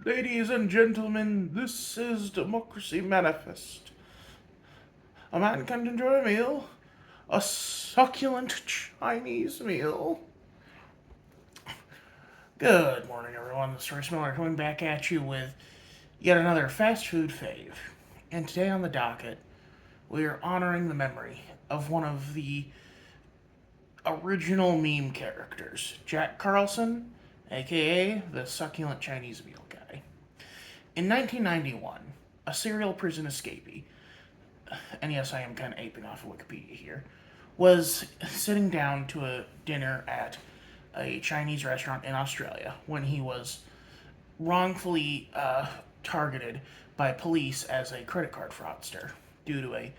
Ladies and gentlemen, this is Democracy Manifest. A man can enjoy a meal, a succulent Chinese meal. Good morning, everyone. This is Royce coming back at you with yet another fast food fave. And today on the docket, we are honoring the memory of one of the original meme characters, Jack Karlson, aka the succulent Chinese meal guy. In 1991, a serial prison escapee, and yes, I am kind of aping off of Wikipedia here, was sitting down to a dinner at a Chinese restaurant in Australia when he was wrongfully targeted by police as a credit card fraudster due to a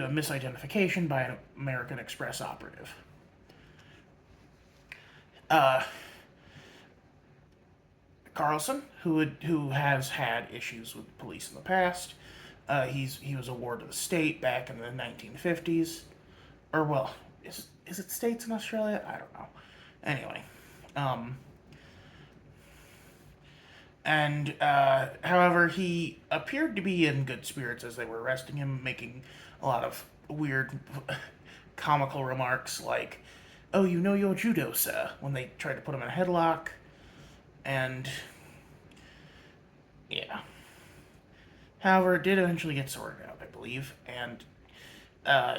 misidentification by an American Express operative. Karlson, who has had issues with police in the past, he was a ward of the state back in the 1950s, or well, is it states in Australia? I don't know. Anyway, and however, he appeared to be in good spirits as they were arresting him, making a lot of weird, comical remarks like, "Oh, you know your judo, sir," when they tried to put him in a headlock, and yeah. However, it did eventually get sorted out, I believe, and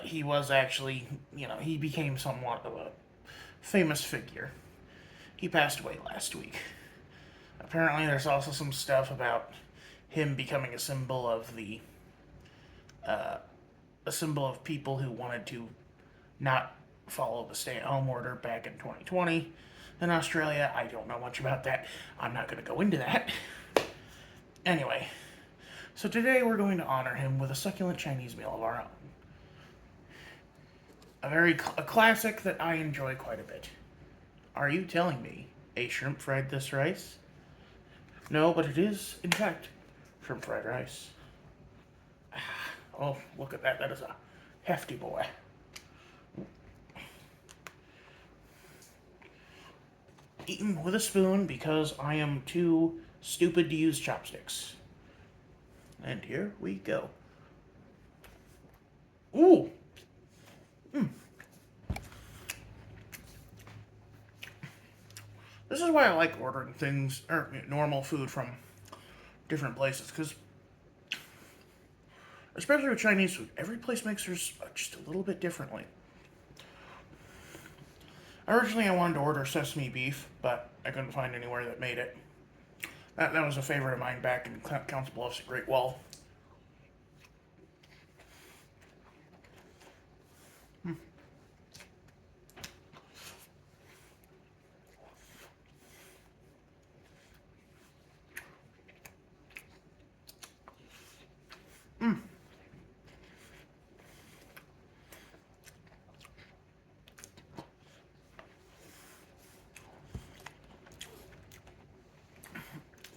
he was actually, he became somewhat of a famous figure. He passed away last week. Apparently, there's also some stuff about him becoming a symbol of a symbol of people who wanted to not follow the stay-at-home order back in 2020 in Australia. I don't know much about that. I'm not going to go into that. Anyway, so today we're going to honor him with a succulent Chinese meal of our own. A classic that I enjoy quite a bit. Are you telling me a shrimp fried this rice? No, but it is, in fact, shrimp fried rice. Oh, look at that. That is a hefty boy. Eaten with a spoon because I am too stupid to use chopsticks. And here we go. Ooh! This is why I like ordering things, or normal food from different places, because, especially with Chinese food, every place makes theirs just a little bit differently. Originally, I wanted to order sesame beef, but I couldn't find anywhere that made it. That was a favorite of mine back in Council Bluffs at Great Wall.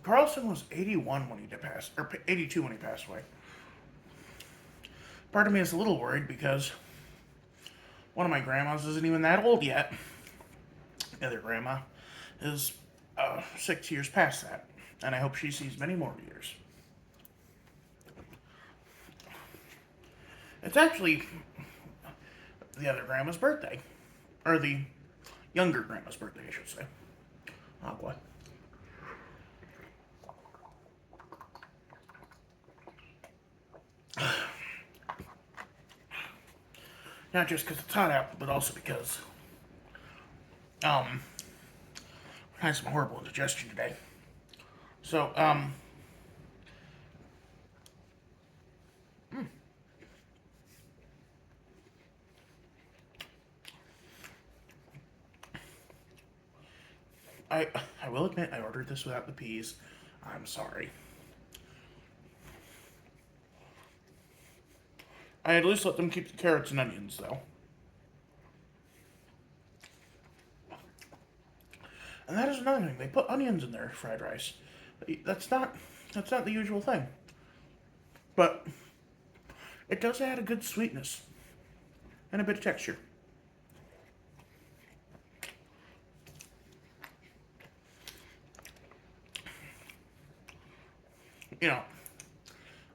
Karlson was 81 when he passed, or 82 when he passed away. Part of me is a little worried because one of my grandmas isn't even that old yet. The other grandma is 6 years past that, and I hope she sees many more years. It's actually the other grandma's birthday, or the younger grandma's birthday, I should say. Oh boy. Not just because it's hot out, but also because I had some horrible indigestion today. So I will admit I ordered this without the peas. I'm sorry. I at least let them keep the carrots and onions though. And that is another thing. They put onions in their fried rice. That's not the usual thing. But it does add a good sweetness and a bit of texture. You know,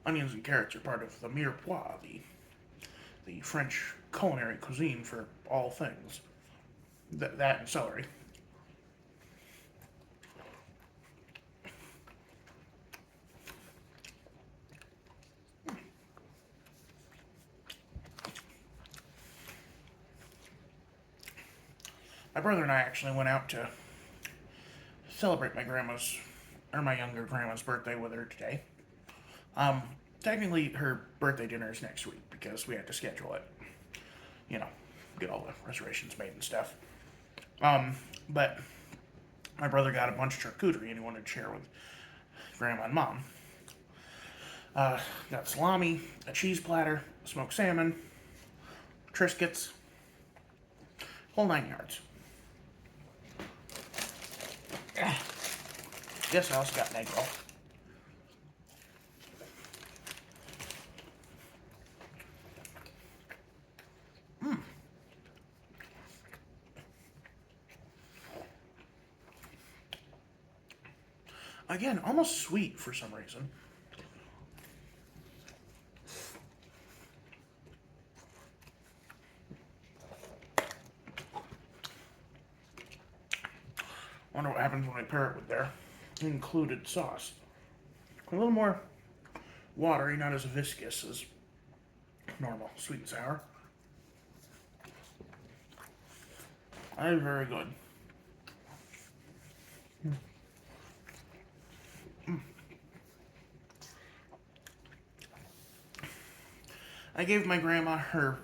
onions and carrots are part of the mirepoix, the French culinary cuisine for all things. That and celery. My brother and I actually went out to celebrate my younger grandma's birthday with her today. Um, Technically, her birthday dinner is next week because we had to schedule it. You know, get all the reservations made and stuff. But my brother got a bunch of charcuterie and he wanted to share with grandma and mom. Got salami, a cheese platter, smoked salmon, Triscuits, whole 9 yards. Guess I also got an egg roll. Again, almost sweet for some reason. Wonder what happens when I pair it with their included sauce. A little more watery, not as viscous as normal sweet and sour. That is very good. I gave my grandma her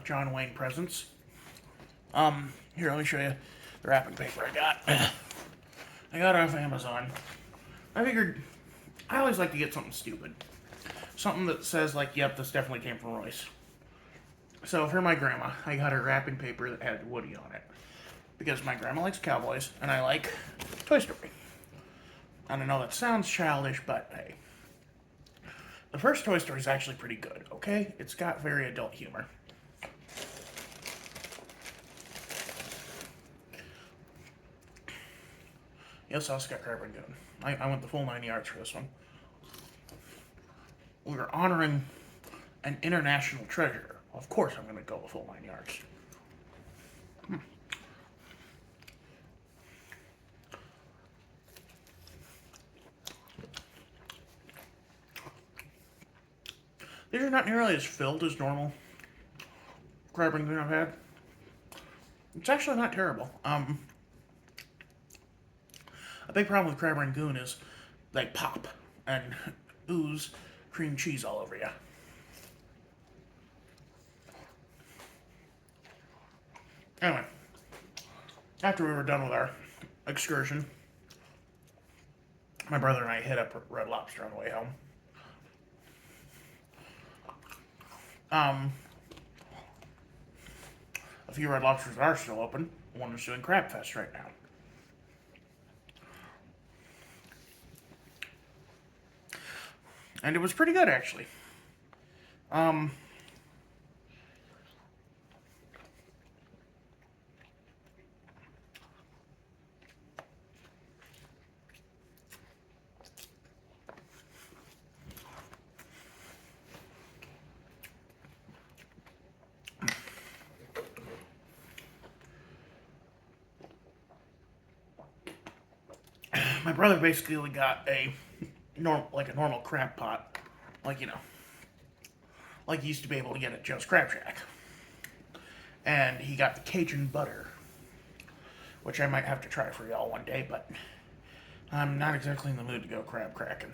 John Wayne presents. Here, let me show you the wrapping paper I got. I got it off Amazon. I figured I always like to get something stupid. Something that says, like, yep, this definitely came from Royce. So for my grandma, I got her wrapping paper that had Woody on it. Because my grandma likes cowboys, and I like Toy Story. And I know that sounds childish, but hey. The first Toy Story is actually pretty good, okay? It's got very adult humor. Yes, I also got Crab and Goon. I went the full 9 yards for this one. We were honoring an international treasure. Of course I'm going to go the full 9 yards. These are not nearly as filled as normal Crab and Goon I've had. It's actually not terrible. A big problem with Crab Rangoon is they pop and ooze cream cheese all over you. Anyway, after we were done with our excursion, my brother and I hit up Red Lobster on the way home. A few Red Lobsters are still open. One is doing Crab Fest right now. And it was pretty good, actually. My brother basically got a normal crab pot, like like he used to be able to get at Joe's Crab Shack. And he got the Cajun butter, which I might have to try for y'all one day, but I'm not exactly in the mood to go crab cracking.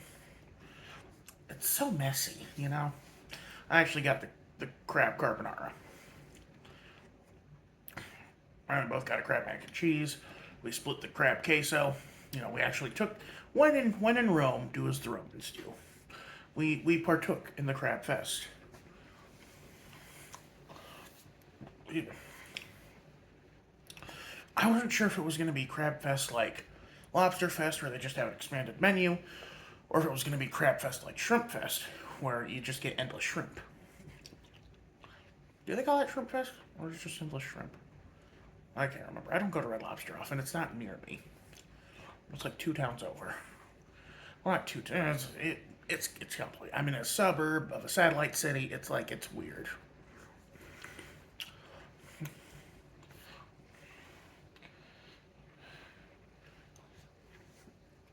It's so messy, I actually got the crab carbonara. And we both got a crab mac and cheese. We split the crab queso. We actually took when in Rome, do as the Romans do. We partook in the crab fest. I wasn't sure if it was going to be crab fest like Lobster Fest, where they just have an expanded menu, or if it was going to be crab fest like Shrimp Fest, where you just get endless shrimp. Do they call it Shrimp Fest, or is it just endless shrimp? I can't remember. I don't go to Red Lobster often. It's not near me. It's like 2 towns over. Well, not 2 towns. It's complete. I'm in a suburb of a satellite city. It's like it's weird.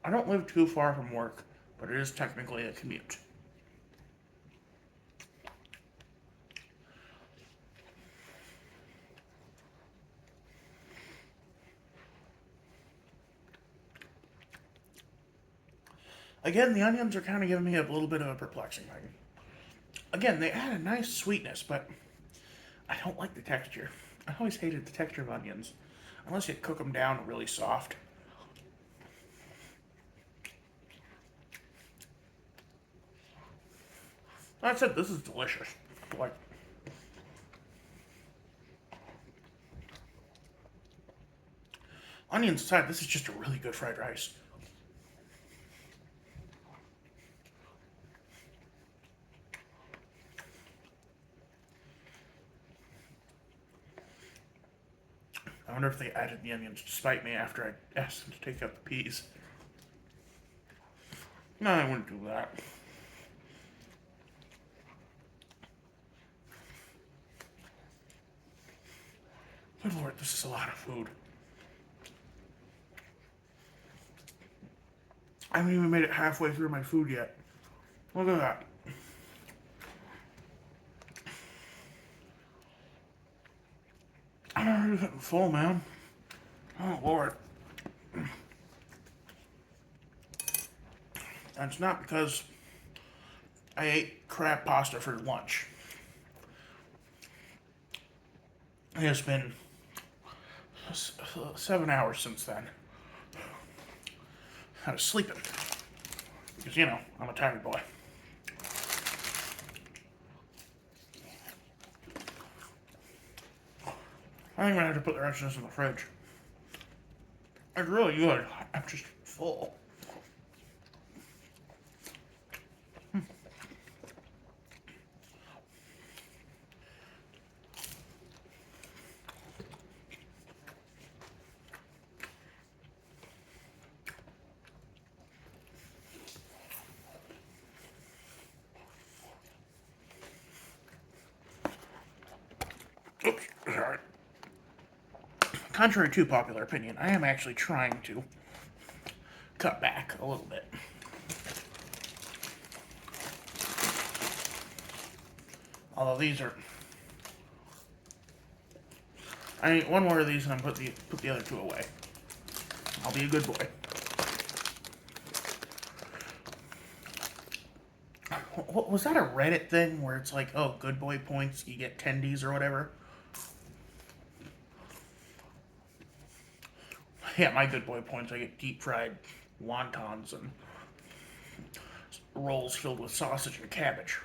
I don't live too far from work, but it is technically a commute. Again, the onions are kind of giving me a little bit of a perplexing thing. Again, they add a nice sweetness, but I don't like the texture. I always hated the texture of onions, unless you cook them down really soft. That said, this is delicious. Like, onions aside, this is just a really good fried rice. I wonder if they added the onions to spite me after I asked them to take out the peas. No, I wouldn't do that. Good lord, this is a lot of food. I haven't even made it halfway through my food yet. Look at that. I'm getting full, man. Oh lord. And it's not because I ate crab pasta for lunch. It has been 7 hours since then. I was sleeping. Because, you know, I'm a tired boy. I think I'm gonna have to put the rest of this in the fridge. It's really good. I'm just full. Oops, sorry. Contrary to popular opinion, I am actually trying to cut back a little bit. Although these are... I need one more of these and I'm put the other two away. I'll be a good boy. Was that a Reddit thing where it's like, oh, good boy points, you get tendies or whatever? Yeah, my good boy points, I get deep fried wontons and rolls filled with sausage and cabbage.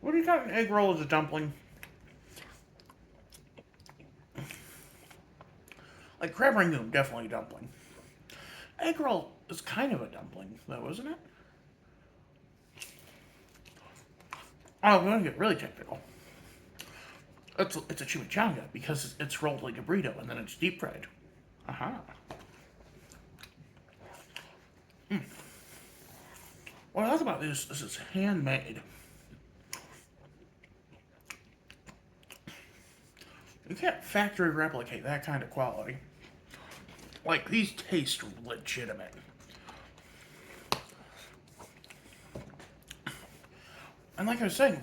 What do you got? An egg roll as a dumpling? Like crab rangoon, definitely a dumpling. Egg roll is kind of a dumpling, though, isn't it? Oh, we're gonna get really technical. It's a chimichanga because it's rolled like a burrito and then it's deep fried. Aha. What I like about this is it's handmade. You can't factory replicate that kind of quality. Like, these taste legitimate. And like I was saying,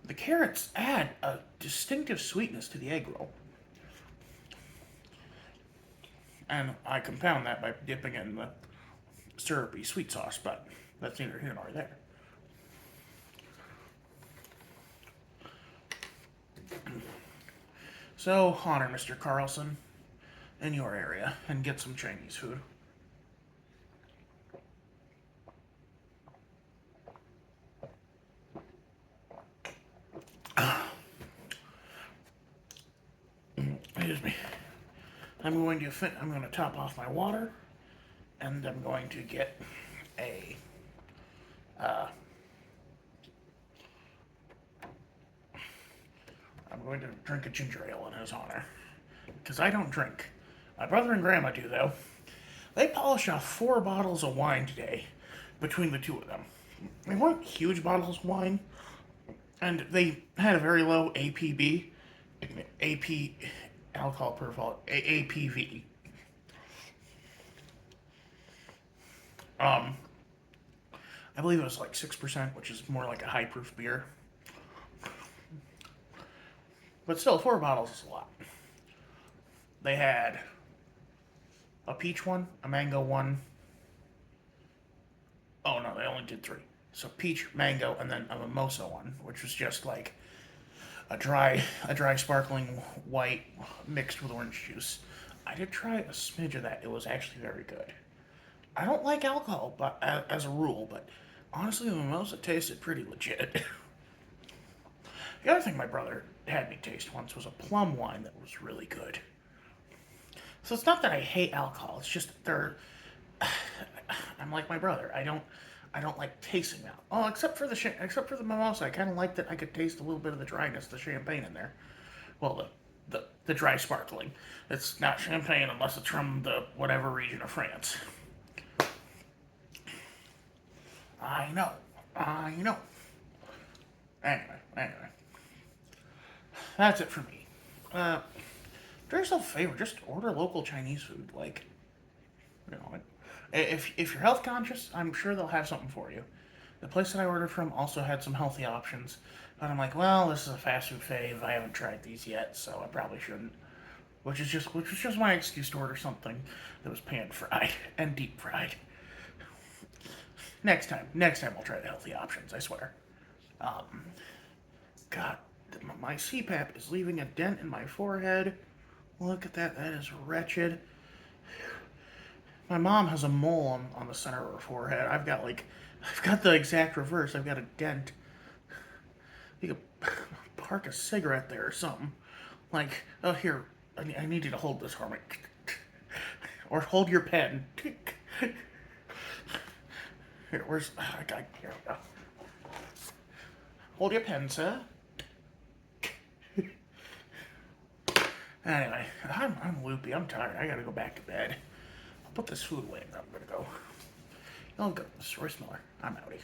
the carrots add a distinctive sweetness to the egg roll. And I compound that by dipping it in the syrupy sweet sauce, but that's neither here nor there. So, honor Mr. Karlson in your area and get some Chinese food. Excuse me. I'm going to top off my water, and I'm going to get a I'm going to drink a ginger ale in his honor. Because I don't drink. My brother and grandma do, though. They polished off 4 bottles of wine today between the two of them. They weren't huge bottles of wine, and they had a very low APB, AP, alcohol per volume, APV. Um, I believe it was like 6%, which is more like a high proof beer. But still, 4 bottles is a lot. They had a peach one, a mango one. Oh no, they only did 3. So peach, mango, and then a mimosa one, which was just like a dry sparkling white mixed with orange juice. I did try a smidge of that. It was actually very good. I don't like alcohol, but as a rule, but honestly, the mimosa tasted pretty legit. The other thing my brother had me taste once was a plum wine that was really good. So it's not that I hate alcohol. It's just that I'm like my brother. I don't like tasting that. Oh, except for the mimosa, I kind of like that I could taste a little bit of the dryness, the champagne in there. Well, the dry sparkling. It's not champagne unless it's from the whatever region of France. I know. I know. Anyway. That's it for me. Do yourself a favor. Just order local Chinese food. Like, you know, if you're health conscious, I'm sure they'll have something for you. The place that I ordered from also had some healthy options, but I'm like, well, this is a fast food fave. I haven't tried these yet, so I probably shouldn't. Which was just my excuse to order something that was pan fried and deep fried. Next time I'll try the healthy options. I swear. Um, God, my CPAP is leaving a dent in my forehead. Look at that. That is wretched. My mom has a mole on the center of her forehead. I've got the exact reverse. I've got a dent. You could park a cigarette there or something. Like, oh, here, I need you to hold this for me. Or hold your pen. Here, here we go. Hold your pen, sir. Anyway, I'm loopy. I'm tired. I gotta go back to bed. I'll put this food away and I'm gonna go. You'll go. This is Royce Miller. I'm outie.